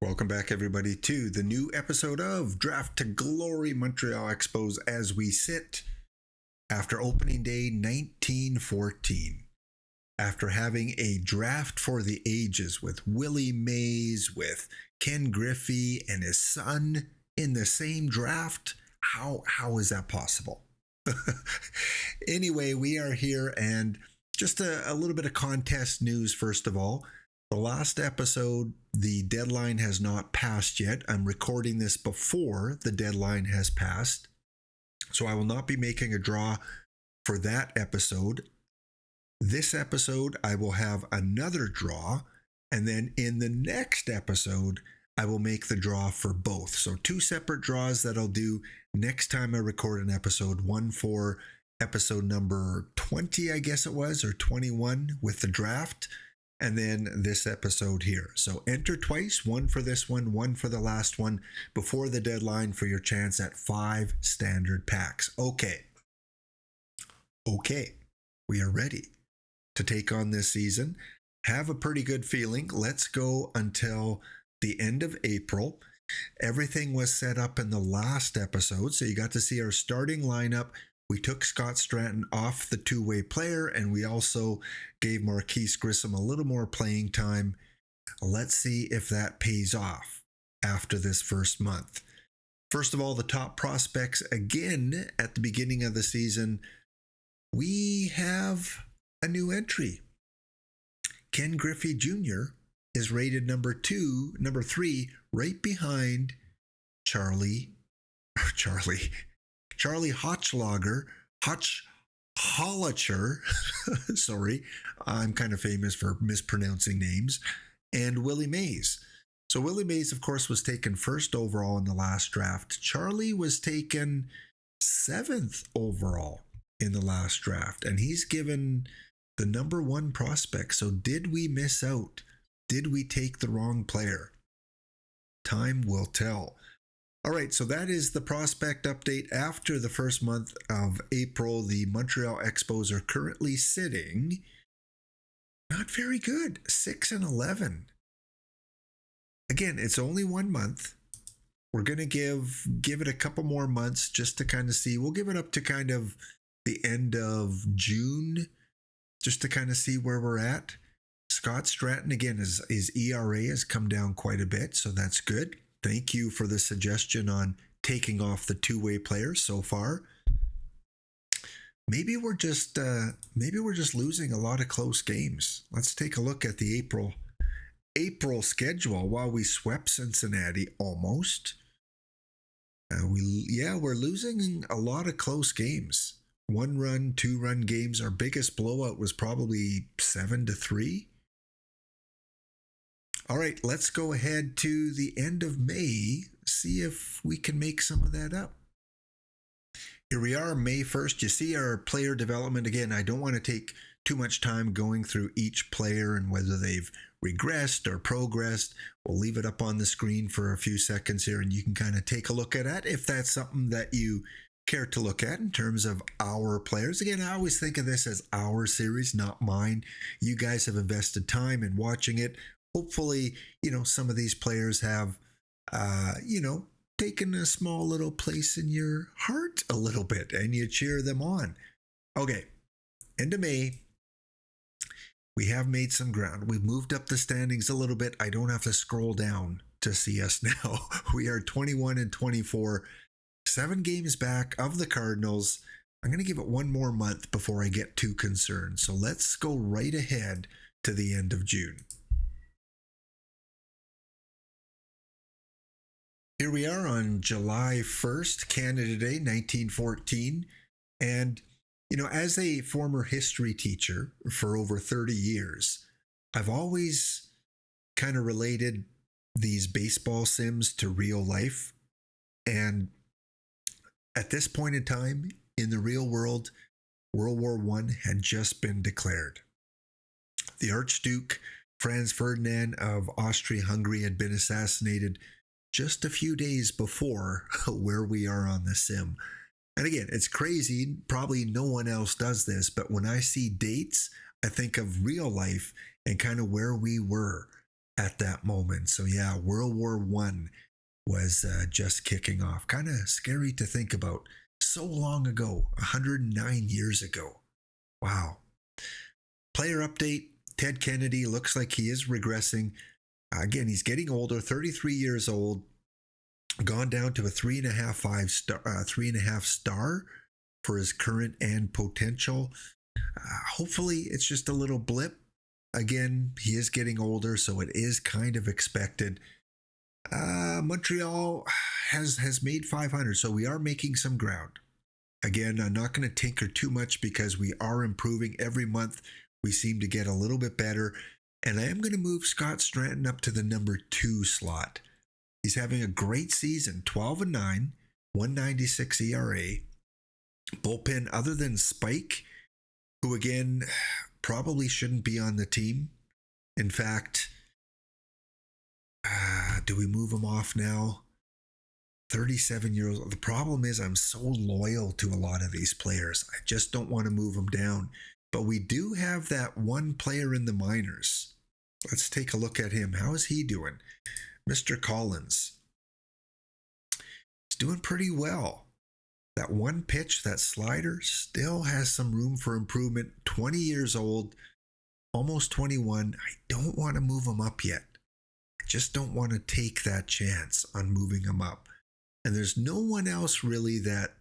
Welcome back, everybody, to the new episode of Draft to Glory Montreal Expos as we sit after opening day 1914. After having a draft for the ages with Willie Mays, with Ken Griffey and his son in the same draft, how is that possible? Anyway, we are here, and just a little bit of contest news first of all. The last episode, the deadline has not passed yet. I'm recording this before the deadline has passed, so I will not be making a draw for that episode. This episode, I will have another draw, and then in the next episode, I will make the draw for both. So 2 separate draws that I'll do next time I record an episode. One for episode number 20, I guess it was, or 21 with the draft. And then this episode here. So enter twice, one for this one for the last one, before the deadline for your chance at 5 standard packs. Okay, we are ready to take on this season. Have a pretty good feeling. Let's go until the end of April. Everything was set up in the last episode, so you got to see our starting lineup. We took Scott Stratton off the two-way player, and we also gave Marquise Grissom a little more playing time. Let's see if that pays off after this first month. First of all, the top prospects again at the beginning of the season. We have a new entry. Ken Griffey Jr. is rated number 3, right behind Charlie Hotschlager, sorry, I'm kind of famous for mispronouncing names, and Willie Mays. So Willie Mays, of course, was taken first overall in the last draft. Charlie was taken 7th overall in the last draft, and he's given the number 1 prospect. So did we miss out? Did we take the wrong player? Time will tell. All right, so that is the prospect update after the first month of April. The Montreal Expos are currently sitting not very good, 6-11. Again, it's only 1 month. We're going to give it a couple more months just to kind of see. We'll give it up to kind of the end of June just to kind of see where we're at. Scott Stratton, again, his ERA has come down quite a bit, so that's good. Thank you for the suggestion on taking off the two-way player so far. Maybe we're just losing a lot of close games. Let's take a look at the April schedule. While we swept Cincinnati almost, we're losing a lot of close games. 1-run, 2-run games. Our biggest blowout was probably 7-3. All right, let's go ahead to the end of May, see if we can make some of that up. Here we are, May 1st. You see our player development. Again, I don't want to take too much time going through each player and whether they've regressed or progressed. We'll leave it up on the screen for a few seconds here, and you can kind of take a look at that if that's something that you care to look at in terms of our players. Again, I always think of this as our series, not mine. You guys have invested time in watching it. Hopefully, some of these players have, taken a small little place in your heart a little bit, and you cheer them on. Okay, end of May, we have made some ground. We've moved up the standings a little bit. I don't have to scroll down to see us now. We are 21-24, 7 games back of the Cardinals. I'm going to give it 1 more month before I get too concerned. So let's go right ahead to the end of June. Here we are on July 1st, Canada Day, 1914. And, as a former history teacher for over 30 years, I've always kind of related these baseball sims to real life. And at this point in time, in the real world, World War I had just been declared. The Archduke Franz Ferdinand of Austria-Hungary had been assassinated just a few days before where we are on the sim. And again, it's crazy. Probably no one else does this, but when I see dates, I think of real life and kind of where we were at that moment. So yeah, World War One was just kicking off. Kind of scary to think about. So long ago, 109 years ago. Wow. Player update, Ted Kennedy looks like he is regressing. Again, he's getting older, 33 years old, gone down to a 3.5 star for his current and potential. Hopefully, it's just a little blip. Again, he is getting older, so it is kind of expected. Montreal has made 500, so we are making some ground. Again, I'm not going to tinker too much because we are improving every month. We seem to get a little bit better. And I am going to move Scott Stratton up to the number 2 slot. He's having a great season, 12-9, 196 ERA. Bullpen other than Spike, who again probably shouldn't be on the team. In fact, do we move him off now? 37 years old. The problem is I'm so loyal to a lot of these players. I just don't want to move them down. But we do have that one player in the minors. Let's take a look at him. How is he doing? Mr. Collins. He's doing pretty well. That one pitch, that slider, still has some room for improvement. 20 years old, almost 21. I don't want to move him up yet. I just don't want to take that chance on moving him up. And there's no one else really that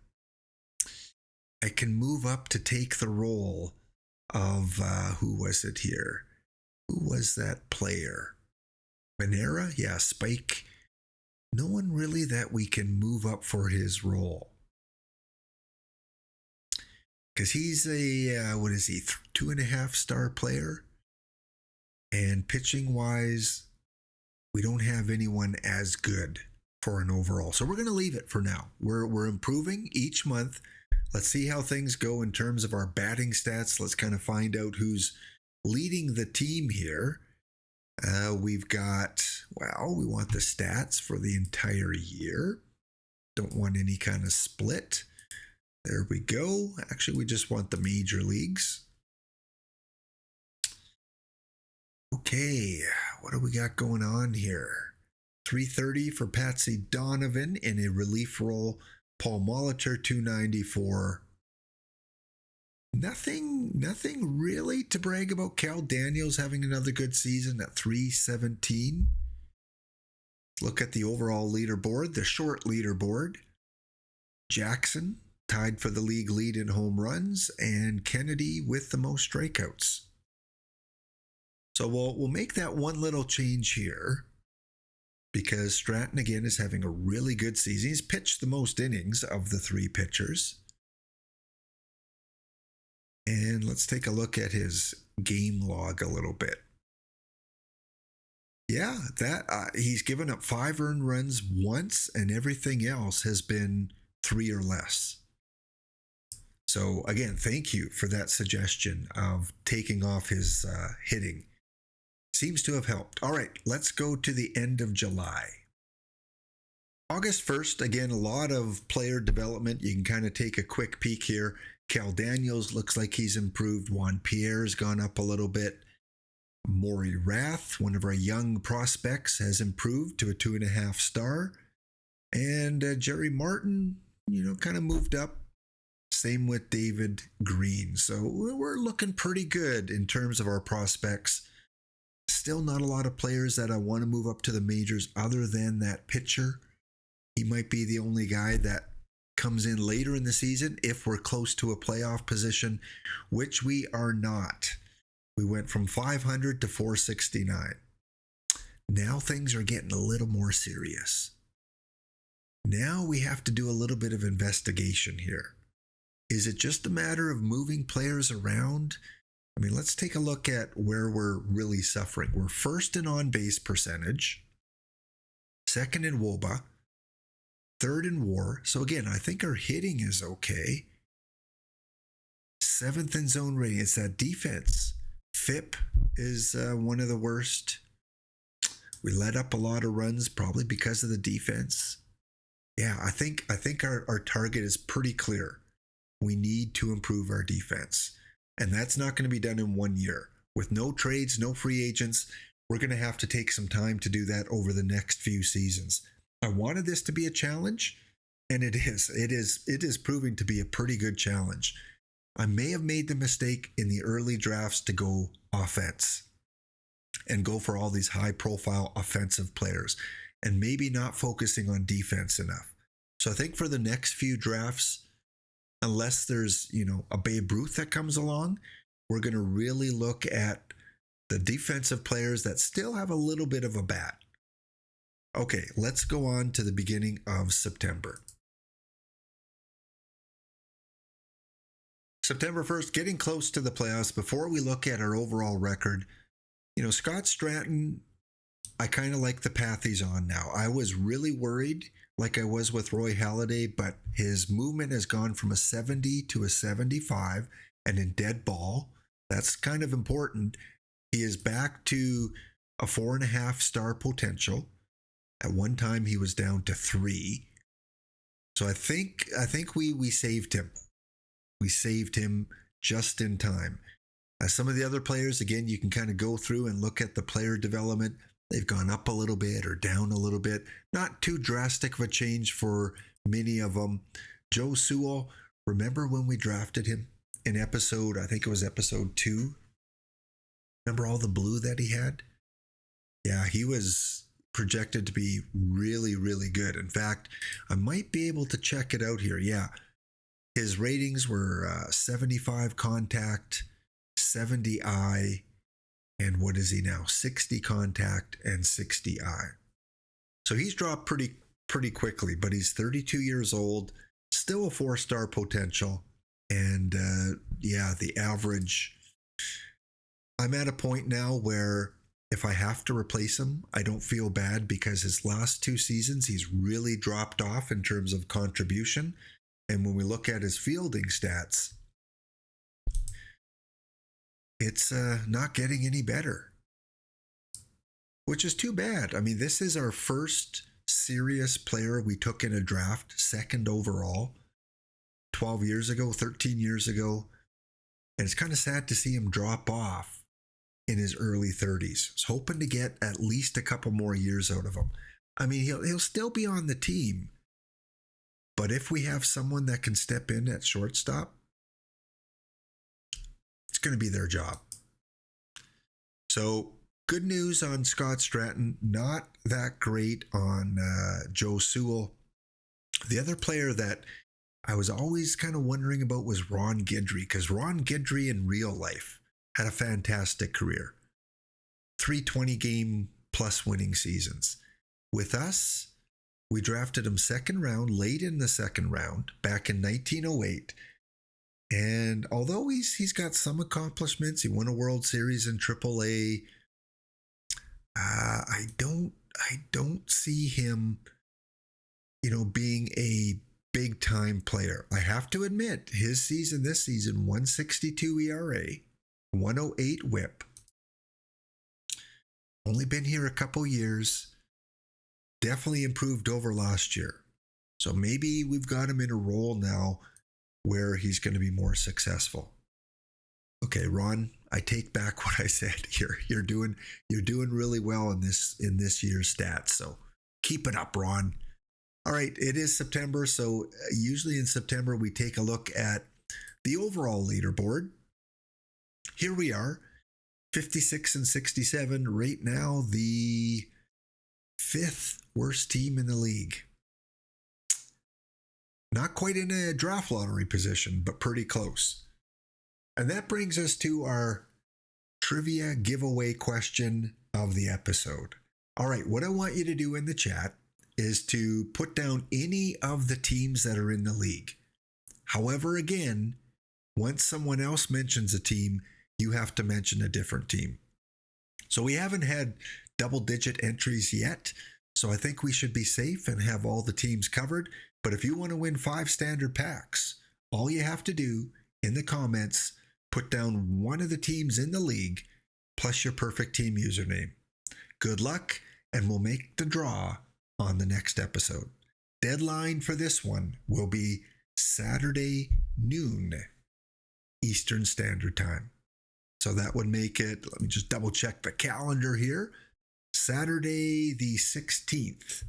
I can move up to take the role of, who was it here? Who was that player? Manera? Yeah, Spike. No one really that we can move up for his role. Because he's a, 2.5 star player. And pitching wise, we don't have anyone as good for an overall. So we're going to leave it for now. We're improving each month. Let's see how things go in terms of our batting stats. Let's kind of find out who's leading the team here. We've got, we want the stats for the entire year. Don't want any kind of split. There we go. Actually, we just want the major leagues. Okay, what do we got going on here? 330 for Patsy Donovan in a relief role. Paul Molitor, 294. Nothing really to brag about. Cal Daniels having another good season at 317. Look at the overall leaderboard, the short leaderboard. Jackson tied for the league lead in home runs, and Kennedy with the most strikeouts. So we'll make that one little change here because Stratton again is having a really good season. He's pitched the most innings of the 3 pitchers. And let's take a look at his game log a little bit. Yeah, he's given up 5 earned runs once, and everything else has been 3 or less. So again, thank you for that suggestion of taking off his hitting. Seems to have helped. All right, let's go to the end of July. August 1st, again, a lot of player development. You can kind of take a quick peek here. Cal Daniels looks like he's improved. Juan Pierre's gone up a little bit. Maury Rath, one of our young prospects, has improved to a 2.5 star. And Jerry Martin, kind of moved up. Same with David Green. So we're looking pretty good in terms of our prospects. Still not a lot of players that I want to move up to the majors other than that pitcher. He might be the only guy that comes in later in the season if we're close to a playoff position, which we are not. We went from 500 to 469. Now things are getting a little more serious. Now we have to do a little bit of investigation here. Is it just a matter of moving players around? I mean, let's take a look at where we're really suffering. We're first in on-base percentage, second in WOBA, third in WAR. So again, I think our hitting is okay. Seventh in zone rating. It's that defense. FIP is one of the worst. We let up a lot of runs, probably because of the defense. Yeah, I think our target is pretty clear. We need to improve our defense. And that's not going to be done in 1 year. With no trades, no free agents, we're going to have to take some time to do that over the next few seasons. I wanted this to be a challenge, and it is. It is proving to be a pretty good challenge. I may have made the mistake in the early drafts to go offense and go for all these high-profile offensive players and maybe not focusing on defense enough. So I think for the next few drafts, unless there's, a Babe Ruth that comes along, we're going to really look at the defensive players that still have a little bit of a bat. Okay, let's go on to the beginning of September. September 1st, getting close to the playoffs. Before we look at our overall record, Scott Stratton, I kind of like the path he's on now. I was really worried, like I was with Roy Halladay, but his movement has gone from a 70 to a 75, and in dead ball, that's kind of important. He is back to a 4.5 star potential. At one time, he was down to 3. So I think we saved him. We saved him just in time. Some of the other players, again, you can kind of go through and look at the player development. They've gone up a little bit or down a little bit. Not too drastic of a change for many of them. Joe Sewell, remember when we drafted him in I think it was episode 2? Remember all the blue that he had? Yeah, he was projected to be really, really good. In fact, I might be able to check it out here. Yeah, his ratings were 75 contact, 70 eye, and what is he now? 60 contact and 60 eye. So he's dropped pretty quickly, but he's 32 years old, still a 4-star potential. And the average, I'm at a point now where if I have to replace him, I don't feel bad because his last 2 seasons, he's really dropped off in terms of contribution. And when we look at his fielding stats, it's not getting any better, which is too bad. I mean, this is our first serious player we took in a draft, 2nd overall, 12 years ago, 13 years ago. And it's kind of sad to see him drop off in his early 30s. I was hoping to get at least a couple more years out of him. I mean, he'll still be on the team, but if we have someone that can step in at shortstop, it's going to be their job. So good news on Scott Stratton, not that great on Joe Sewell. The other player that I was always kind of wondering about was Ron Guidry, because Ron Guidry in real life had a fantastic career. 320 game plus winning seasons. With us, we drafted him 2nd round, late in the 2nd round, back in 1908. And although he's got some accomplishments, he won a World Series in AAA. I don't see him, being a big time player. I have to admit, this season, 162 ERA, 108 WHIP. Only been here a couple years. Definitely improved over last year. So maybe we've got him in a role now where he's going to be more successful. Okay, Ron, I take back what I said here. You're doing really well in this year's stats. So keep it up, Ron. All right, it is September. So usually in September, we take a look at the overall leaderboard. Here we are, 56 and 67. Right now, the 5th worst team in the league. Not quite in a draft lottery position, but pretty close. And that brings us to our trivia giveaway question of the episode. All right, what I want you to do in the chat is to put down any of the teams that are in the league. However, again, once someone else mentions a team, you have to mention a different team. So we haven't had double-digit entries yet, so I think we should be safe and have all the teams covered. But if you want to win 5 standard packs, all you have to do in the comments, put down one of the teams in the league plus your perfect team username. Good luck, and we'll make the draw on the next episode. Deadline for this one will be Saturday noon Eastern Standard Time. So that would make it, let me just double check the calendar here, Saturday the 16th,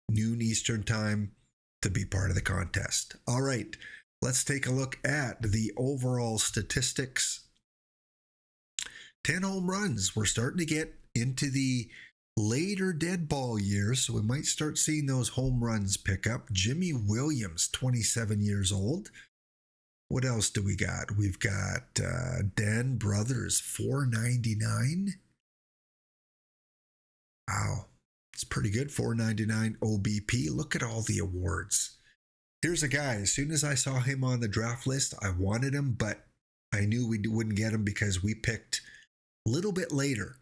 noon Eastern time, to be part of the contest. All right, let's take a look at the overall statistics. 10 home runs. We're starting to get into the later dead ball years, so we might start seeing those home runs pick up. Jimmy Williams, 27 years old. What else do we got? We've got Dan Brothers, 499. Wow, it's pretty good. 499 OBP. Look at all the awards. Here's a guy. As soon as I saw him on the draft list, I wanted him, but I knew we wouldn't get him because we picked a little bit later.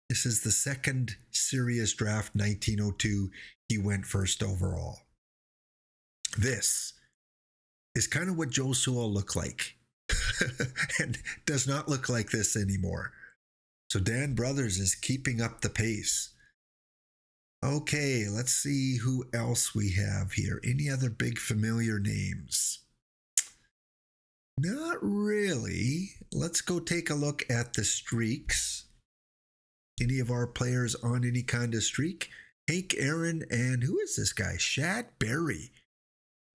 This is the second serious draft, 1902. He went first overall. This is kind of what Joe Sewell looked like and does not look like this anymore. So Dan Brothers is keeping up the pace. Okay, let's see who else we have here. Any other big familiar names? Not really. Let's go take a look at the streaks. Any of our players on any kind of streak? Hank Aaron and who is this guy? Shad Berry.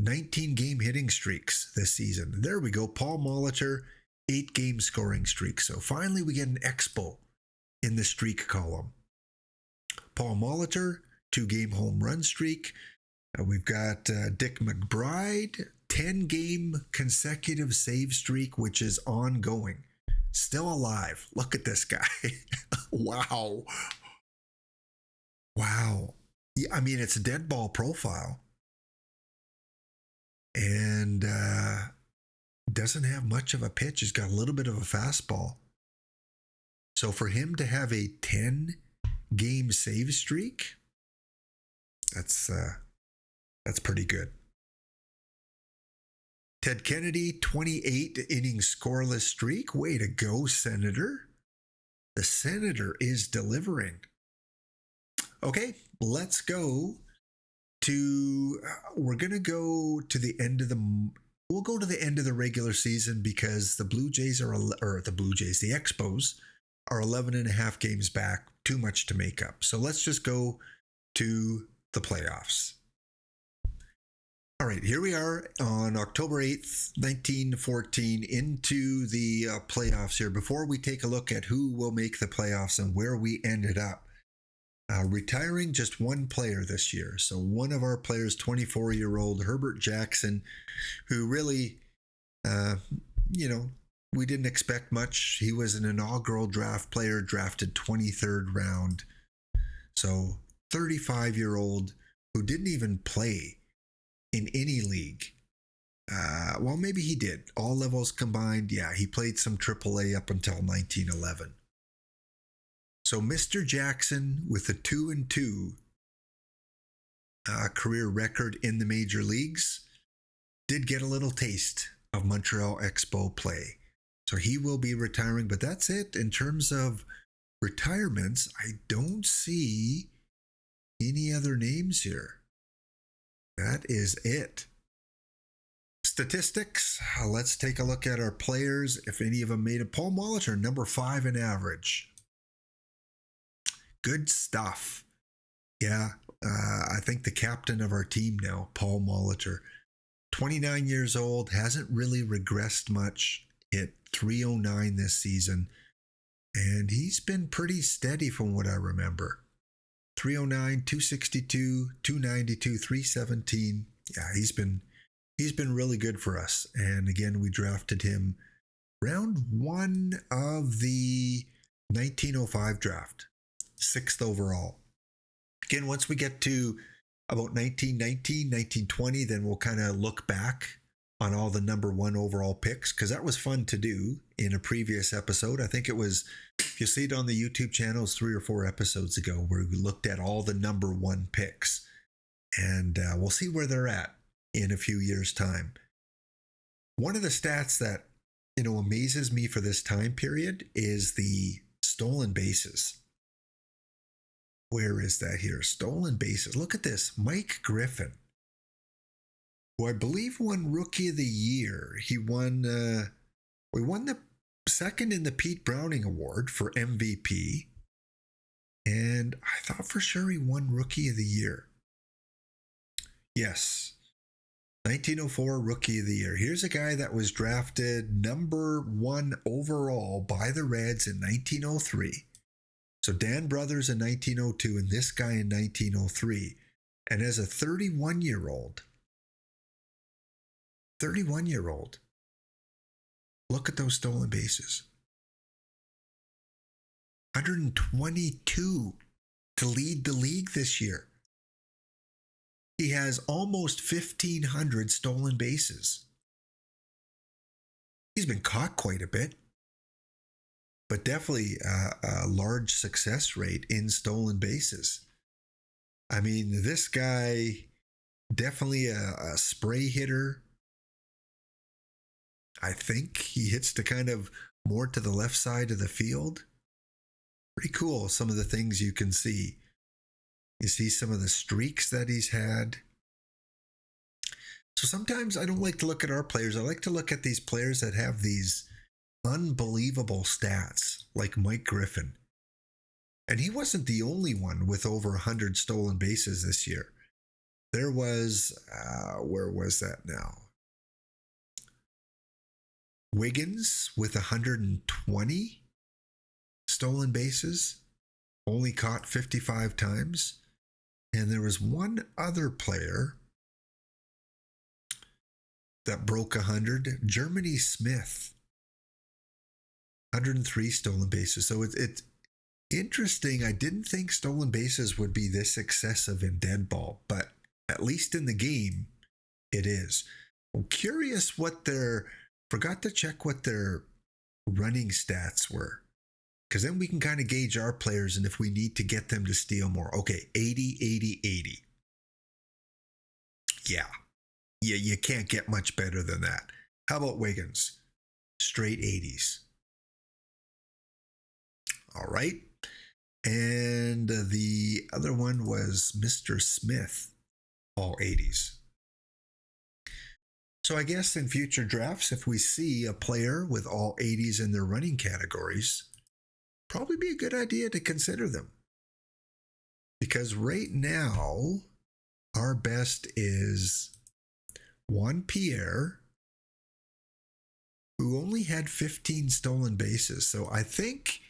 19 game hitting streaks this season. There we go. Paul Molitor, 8 game scoring streaks. So finally we get an Expo in the streak column. Paul Molitor, 2 game home run streak. We've got Dick McBride, 10 game consecutive save streak, which is ongoing. Still alive. Look at this guy. Wow. Wow. Yeah, I mean, it's a dead ball profile. And doesn't have much of a pitch. He's got a little bit of a fastball. So for him to have a 10 game save streak, that's pretty good. Ted Kennedy, 28 inning scoreless streak. Way to go, Senator. The Senator is delivering. Okay, let's go to, we're going to go to the end of we'll go to the end of the regular season because the the Expos are 11 and a half games back. Too much to make up. So let's just go to the playoffs. All right, here we are on October 8th, 1914, into the playoffs here. Before we take a look at who will make the playoffs and where we ended up, retiring just one player this year. So one of our players, 24-year-old Herbert Jackson, who really, we didn't expect much. He was an inaugural draft player, drafted 23rd round. So 35-year-old who didn't even play in any league. Well, maybe he did. All levels combined, yeah, he played some AAA up until 1911. So Mr. Jackson, with a 2-2 career record in the major leagues, did get a little taste of Montreal Expo play. So he will be retiring, but that's it. In terms of retirements, I don't see any other names here. That is it. Statistics. Let's take a look at our players. If any of them made it. Paul Molitor, number 5 in average. Good stuff. Yeah, I think the captain of our team now, Paul Molitor. 29 years old, hasn't really regressed much. Hit 309 this season. And he's been pretty steady from what I remember. 309, 262, 292, 317. Yeah, he's been really good for us. And again, we drafted him round 1 of the 1905 draft, 6th overall. Again, once we get to about 1919, 1920, then we'll kind of look back on all the number 1 overall picks, because that was fun to do in a previous episode. I think it was, if you see it on the YouTube channel, it's 3 or 4 episodes ago where we looked at all the number 1 picks, and we'll see where they're at in a few years' time. One of the stats that, amazes me for this time period is the stolen bases. Where is that here? Stolen bases. Look at this. Mike Griffin, who I believe won Rookie of the Year. He won, we won the second in the Pete Browning Award for MVP. And I thought for sure he won Rookie of the Year. Yes, 1904 Rookie of the Year. Here's a guy that was drafted number 1 overall by the Reds in 1903. So Dan Brothers in 1902 and this guy in 1903. And as a 31-year-old, look at those stolen bases. 122 to lead the league this year. He has almost 1,500 stolen bases. He's been caught quite a bit, but definitely a large success rate in stolen bases. I mean, this guy, definitely a spray hitter. I think he hits to kind of more to the left side of the field. Pretty cool, some of the things you can see. You see some of the streaks that he's had. So sometimes I don't like to look at our players. I like to look at these players that have these unbelievable stats, like Mike Griffin. And he wasn't the only one with over 100 stolen bases this year. There was, where was that now? Wiggins with 120 stolen bases, only caught 55 times. And there was one other player that broke 100, Germany Smith, 103 stolen bases. So it's interesting. I didn't think stolen bases would be this excessive in dead ball, but at least in the game, it is. I'm curious forgot to check what their running stats were, because then we can kind of gauge our players and if we need to get them to steal more. Okay, 80, 80, 80. Yeah, you can't get much better than that. How about Wiggins? Straight 80s. All right. And the other one was Mr. Smith, all 80s. So I guess in future drafts, if we see a player with all 80s in their running categories, probably be a good idea to consider them. Because right now, our best is Juan Pierre, who only had 15 stolen bases. So I think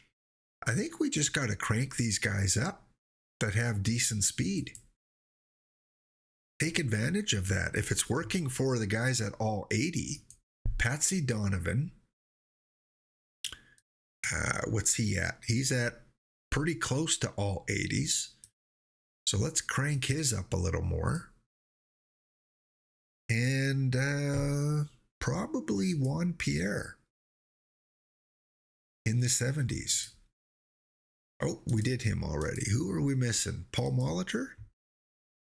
we just got to crank these guys up that have decent speed. Take advantage of that. If it's working for the guys at all 80, Patsy Donovan, what's he at? He's at pretty close to all 80s. So let's crank his up a little more. And probably Juan Pierre in the 70s. Oh, we did him already. Who are we missing? Paul Molitor?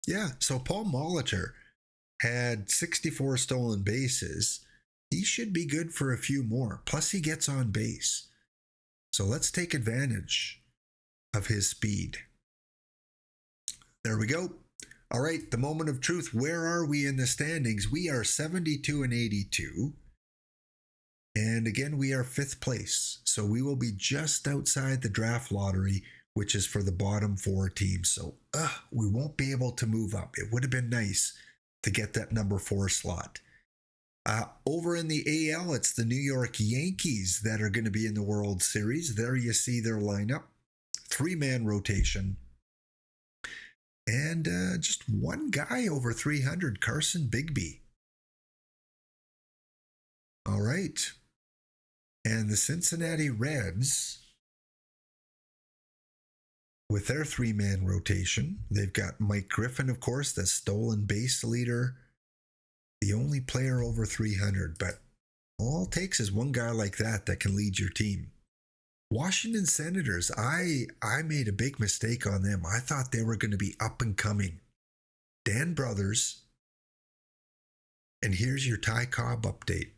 Yeah, so Paul Molitor had 64 stolen bases. He should be good for a few more. Plus, he gets on base. So let's take advantage of his speed. There we go. All right, the moment of truth. Where are we in the standings? We are 72 and 82. And again, we are 5th place. So we will be just outside the draft lottery, which is for the bottom 4 teams. So we won't be able to move up. It would have been nice to get that number 4 slot. Over in the AL, it's the New York Yankees that are going to be in the World Series. There you see their lineup. 3-man rotation. And just one guy over 300, Carson Bigby. All right. And the Cincinnati Reds, with their 3-man rotation, they've got Mike Griffin, of course, the stolen base leader, the only player over 300. But all it takes is one guy like that can lead your team. Washington Senators, I made a big mistake on them. I thought they were going to be up and coming. Dan Brothers, and here's your Ty Cobb update.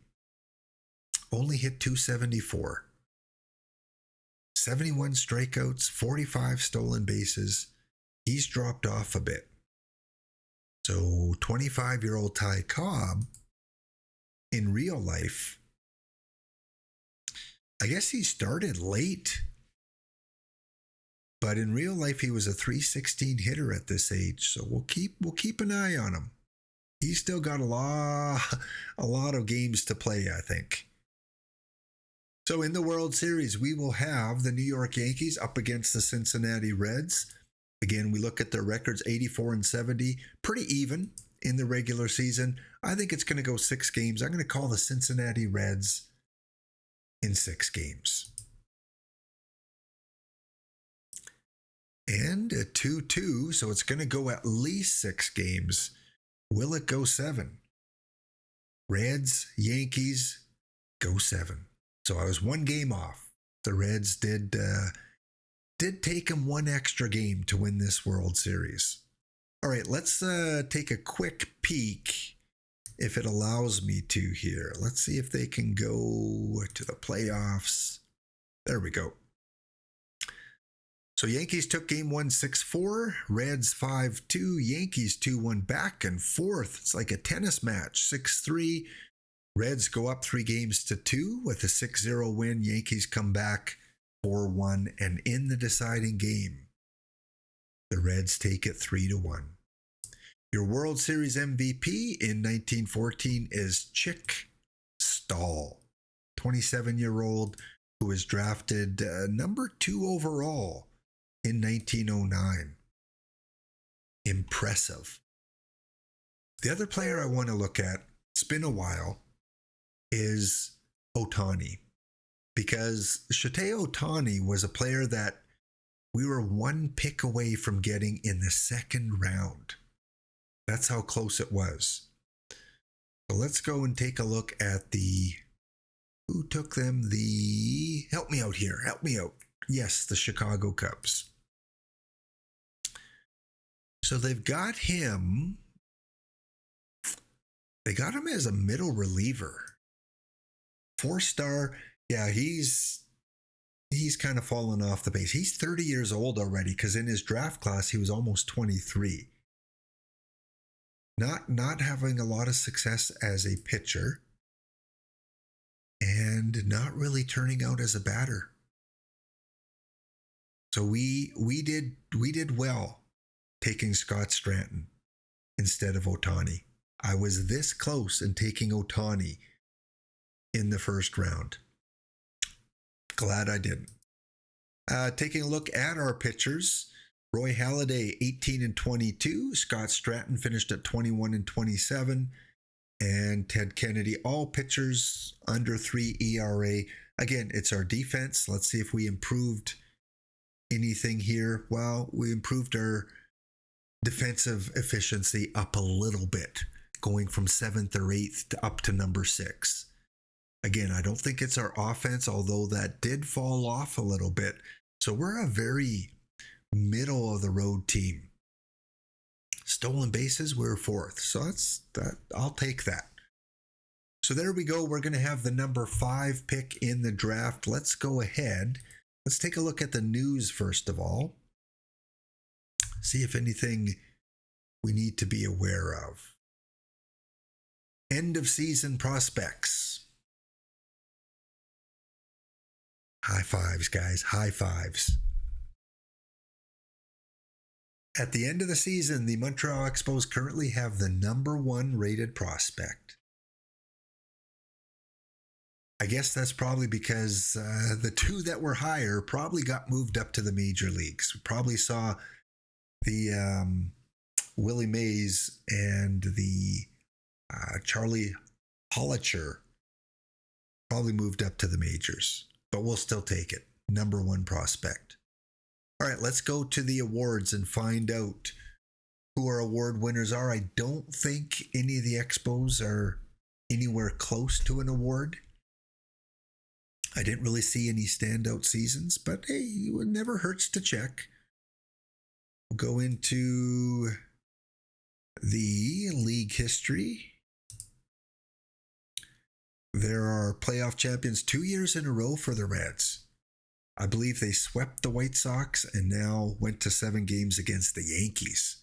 Only hit 274. 71 strikeouts, 45 stolen bases. He's dropped off a bit. So 25-year-old Ty Cobb, in real life, I guess he started late, but in real life he was a 316 hitter at this age. So we'll keep an eye on him. He's still got a lot of games to play, I think. So in the World Series, we will have the New York Yankees up against the Cincinnati Reds. Again, we look at their records, 84 and 70, pretty even in the regular season. I think it's going to go 6 games. I'm going to call the Cincinnati Reds in 6 games. And a 2-2, so it's going to go at least 6 games. Will it go 7? Reds, Yankees, go 7. So I was 1 game off. The Reds did take them 1 extra game to win this World Series. All right, let's take a quick peek, if it allows me to here. Let's see if they can go to the playoffs. There we go. So Yankees took game 1 6-4, Reds 5-2, Yankees 2-1, back and forth. It's like a tennis match, 6-3. Reds go up 3 games to 2 with a 6-0 win. Yankees come back 4-1, and in the deciding game, the Reds take it 3-1. Your World Series MVP in 1914 is Chick Stahl, 27-year-old who was drafted number 2 overall in 1909. Impressive. The other player I want to look at, it's been a while, is Ohtani. Because Shohei Ohtani was a player that we were 1 pick away from getting in the 2nd round. That's how close it was. So let's go and take a look at who took them, help me out here, help me out. Yes, the Chicago Cubs. So they've got him, as a middle reliever. 4-star, yeah, he's kind of fallen off the base. He's 30 years old already, because in his draft class, he was almost 23. Not having a lot of success as a pitcher, and not really turning out as a batter. So we did well taking Scott Stanton instead of Ohtani. I was this close in taking Ohtani in the 1st round. Glad I didn't. Taking a look at our pitchers, Roy Halladay 18 and 22, Scott Stanton finished at 21 and 27, and Ted Kennedy, all pitchers under 3 ERA. Again, it's our defense. Let's see if we improved anything here. Well, we improved our defensive efficiency up a little bit, going from 7th or 8th to up to number 6. Again, I don't think it's our offense, although that did fall off a little bit. So we're a very middle of the road team. Stolen bases, we're 4th. So that's that. I'll take that. So there we go. We're going to have the number 5 pick in the draft. Let's go ahead. Let's take a look at the news first of all. See if anything we need to be aware of. End of season prospects. High fives, guys. High fives. At the end of the season, the Montreal Expos currently have the number 1 rated prospect. I guess that's probably because the 2 that were higher probably got moved up to the major leagues. We probably saw the Willie Mays and the Charlie Hollicher probably moved up to the majors, but we'll still take it. Number 1 prospect. All right, let's go to the awards and find out who our award winners are. I don't think any of the Expos are anywhere close to an award. I didn't really see any standout seasons, but hey, it never hurts to check. We'll go into the league history. There are playoff champions 2 years in a row for the Reds. I believe they swept the White Sox and now went to 7 games against the Yankees.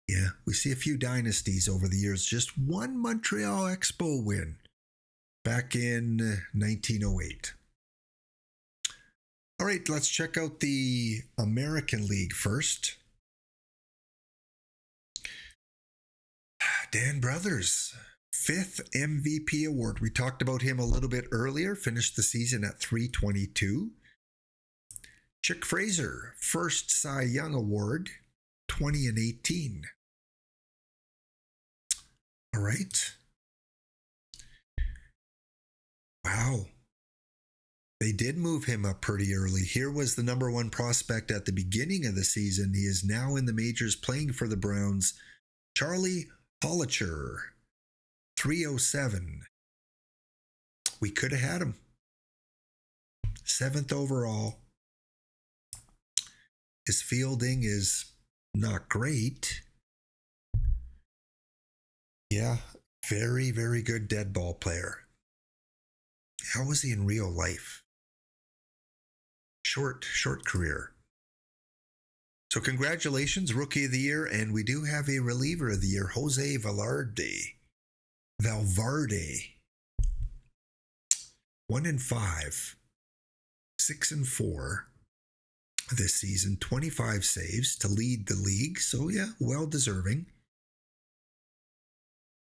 Yeah, we see a few dynasties over the years. Just one Montreal Expo win. back in 1908. All right, let's check out the American League first. Dan Brothers, 5th MVP award. We talked about him a little bit earlier, finished the season at .322. Chick Fraser, 1st Cy Young Award, 20 and 18. All right. Wow. They did move him up pretty early. Here was the number 1 prospect at the beginning of the season. He is now in the majors playing for the Browns. Charlie Hollicher, 307. We could have had him. 7th overall. His fielding is not great. Yeah, very, very good dead ball player. How was he in real life? Short career. So congratulations, Rookie of the Year, and we do have a Reliever of the Year, Jose Valverde. 1-5, 6-4 this season, 25 saves to lead the league. So yeah, well deserving.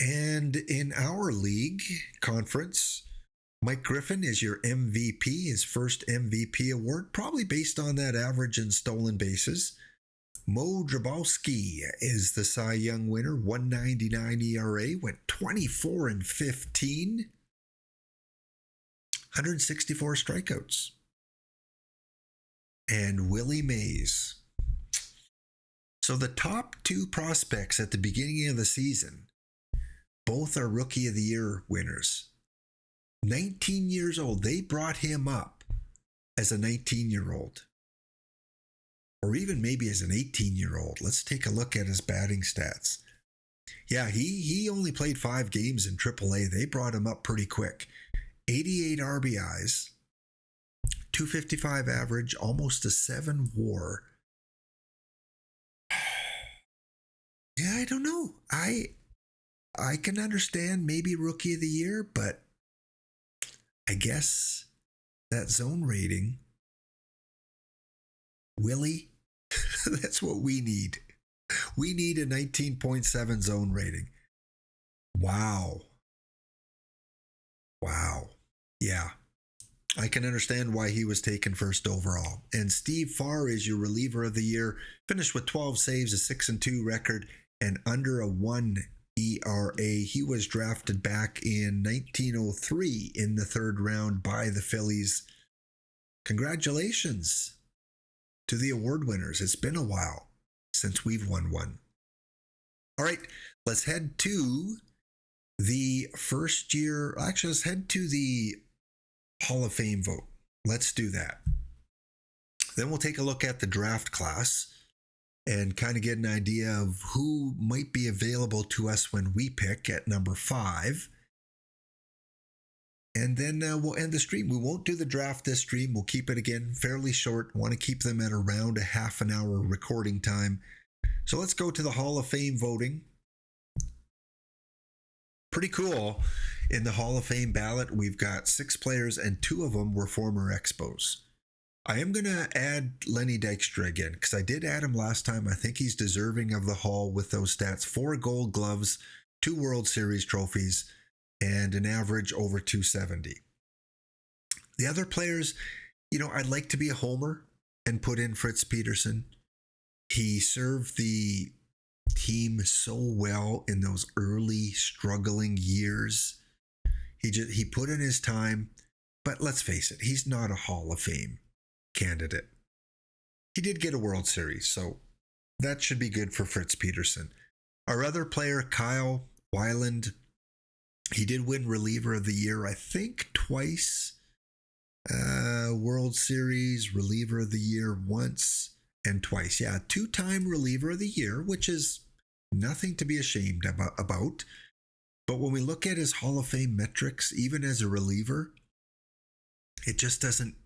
And in our league conference, Mike Griffin is your MVP, his first MVP award, probably based on that average in stolen bases. Mo Drabowski is the Cy Young winner, 1.99 ERA, went 24-15, 164 strikeouts. And Willie Mays. So the top 2 prospects at the beginning of the season, both are Rookie of the Year winners. 19 years old. They brought him up as a 19-year-old. Or even maybe as an 18-year-old. Let's take a look at his batting stats. Yeah, he only played 5 games in AAA. They brought him up pretty quick. 88 RBIs, 255 average, almost a 7 WAR. Yeah, I don't know. I can understand maybe Rookie of the Year, but I guess that zone rating, Willie, that's what we need. We need a 19.7 zone rating. Wow. Yeah. I can understand why he was taken first overall. And Steve Farr is your Reliever of the Year. Finished with 12 saves, a 6-2 record, and under a 1 ERA. He was drafted back in 1903 in the 3rd round by the Phillies. Congratulations to the award winners. It's been a while since we've won one. All right, let's head to the first year. Actually, let's head to the Hall of Fame vote. Let's do that. Then we'll take a look at the draft class and kind of get an idea of who might be available to us when we pick at number 5. And then we'll end the stream. We won't do the draft this stream. We'll keep it, again, fairly short. Want to keep them at around a half an hour recording time. So let's go to the Hall of Fame voting. Pretty cool. In the Hall of Fame ballot, we've got 6 players, and 2 of them were former Expos. I am going to add Lenny Dykstra again, because I did add him last time. I think he's deserving of the Hall with those stats. 4 Gold Gloves, 2 World Series trophies, and an average over 270. The other players, I'd like to be a homer and put in Fritz Peterson. He served the team so well in those early struggling years. He put in his time, but let's face it, he's not a Hall of Fame candidate. He did get a World Series, so that should be good for Fritz Peterson. Our other player, Kyle Weiland, he did win Reliever of the Year, I think twice. World Series, Reliever of the Year once and twice. Yeah, 2-time Reliever of the Year, which is nothing to be ashamed about. But when we look at his Hall of Fame metrics, even as a reliever, it just doesn't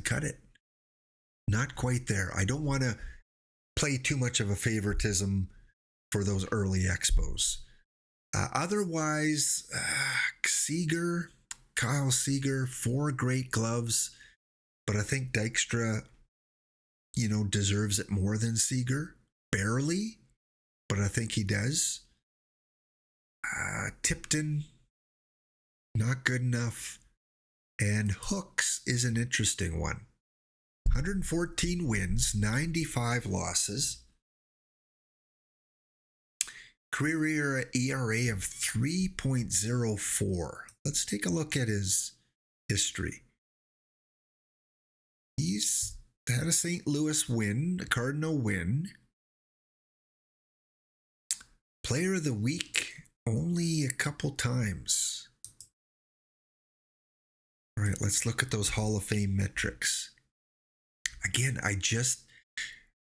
cut it. Not quite there. I don't want to play too much of a favoritism for those early Expos. Otherwise, Seager, Kyle Seager, 4 great gloves, but I think Dykstra, deserves it more than Seager. Barely, but I think he does. Tipton, not good enough. And Hooks is an interesting one. 114 wins, 95 losses. Career ERA of 3.04. Let's take a look at his history. He's had a St. Louis win, a Cardinal win. Player of the week only a couple times. All right, let's look at those Hall of Fame metrics. Again, I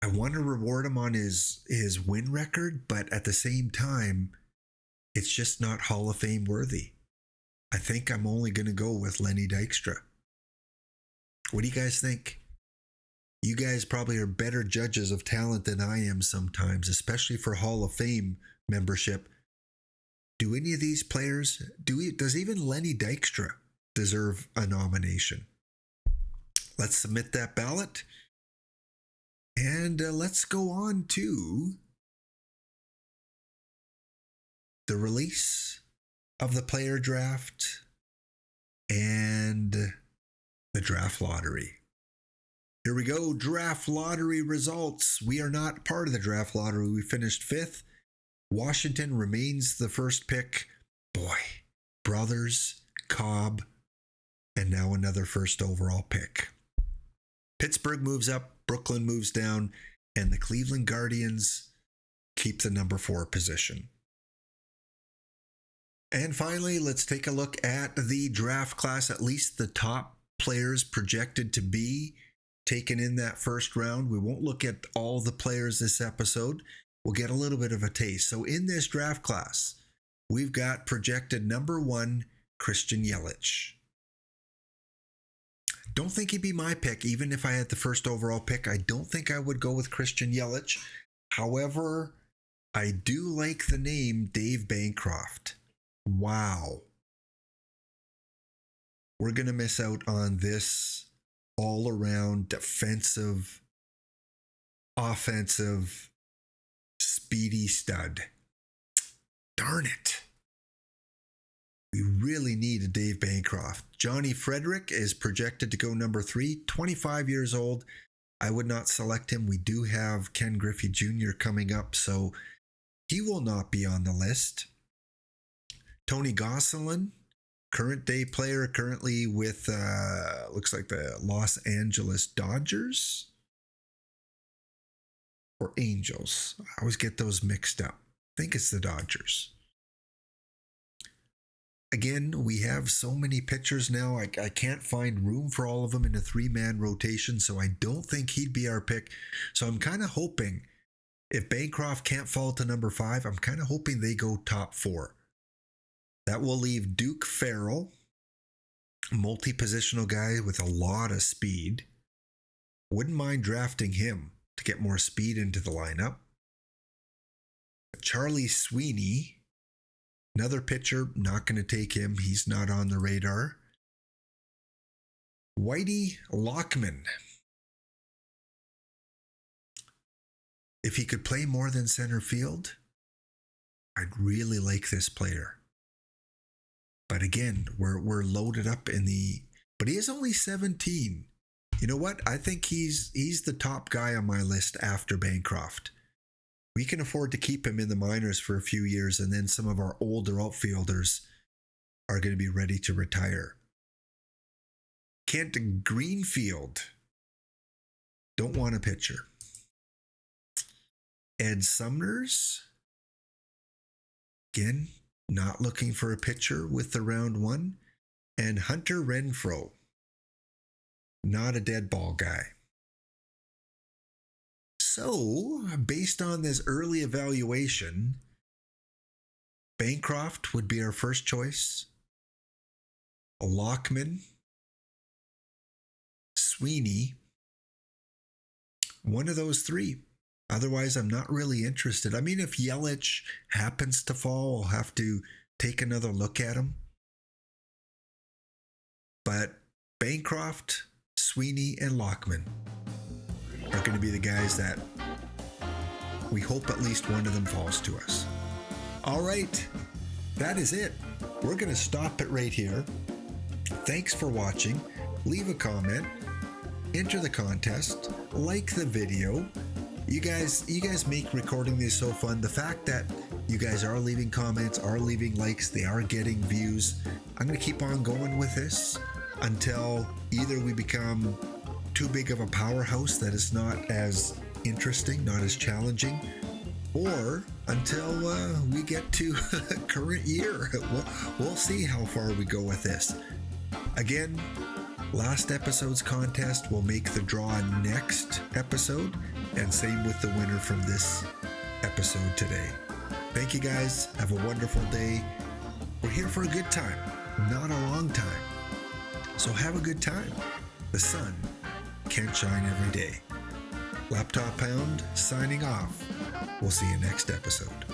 want to reward him on his win record, but at the same time, it's just not Hall of Fame worthy. I think I'm only going to go with Lenny Dykstra. What do you guys think? You guys probably are better judges of talent than I am sometimes, especially for Hall of Fame membership. Do any of these players, does even Lenny Dykstra deserve a nomination? Let's submit that ballot. And let's go on to the release of the player draft and the draft lottery. Here we go. Draft lottery results. We are not part of the draft lottery. We finished 5th. Washington remains the first pick. Boy, Brothers, Cobb, and now another first overall pick. Pittsburgh moves up, Brooklyn moves down, and the Cleveland Guardians keep the number 4 position. And finally, let's take a look at the draft class, at least the top players projected to be taken in that first round. We won't look at all the players this episode. We'll get a little bit of a taste. So in this draft class, we've got projected number 1, Christian Yelich. Don't think he'd be my pick. Even if I had the first overall pick, I don't think I would go with Christian Yelich. However, I do like the name Dave Bancroft. Wow. We're going to miss out on this all-around defensive, offensive, speedy stud. Darn it. We really need a Dave Bancroft. Johnny Frederick is projected to go number 3, 25 years old. I would not select him. We do have Ken Griffey Jr. coming up, so he will not be on the list. Tony Gosselin, current day player, currently with, looks like the Los Angeles Dodgers or Angels. I always get those mixed up. I think it's the Dodgers. Again, we have so many pitchers now. I can't find room for all of them in a 3-man rotation, so I don't think he'd be our pick. So I'm kind of hoping, if Bancroft can't fall to number 5, I'm kind of hoping they go top 4. That will leave Duke Farrell, multi-positional guy with a lot of speed. Wouldn't mind drafting him to get more speed into the lineup. Charlie Sweeney, another pitcher, not going to take him. He's not on the radar. Whitey Lockman. If he could play more than center field, I'd really like this player. But again, we're loaded up but he is only 17. You know what? I think he's the top guy on my list after Bancroft. We can afford to keep him in the minors for a few years, and then some of our older outfielders are going to be ready to retire. Kent Greenfield. Don't want a pitcher. Ed Sumners. Again, not looking for a pitcher with the round 1. And Hunter Renfroe. Not a dead ball guy. So, based on this early evaluation, Bancroft would be our first choice. Lockman. Sweeney. One of those 3. Otherwise, I'm not really interested. I mean, if Yelich happens to fall, I'll have to take another look at him. But Bancroft, Sweeney, and Lockman are going to be the guys that we hope at least one of them falls to us. All right, that is it. We're going to stop it right here. Thanks for watching. Leave a comment, enter the contest, like the video. You guys make recording this so fun. The fact that you guys are leaving comments, are leaving likes, they are getting views. I'm going to keep on going with this until either we become too big of a powerhouse that it's not as interesting, not as challenging, or until we get to current year. We'll see how far we go with this. Again, last episode's contest will make the draw next episode, and same with the winner from this episode today. Thank you guys. Have a wonderful day. We're here for a good time, not a long time. So have a good time. The sun can't shine every day. Laptop Pound signing off. We'll see you next episode.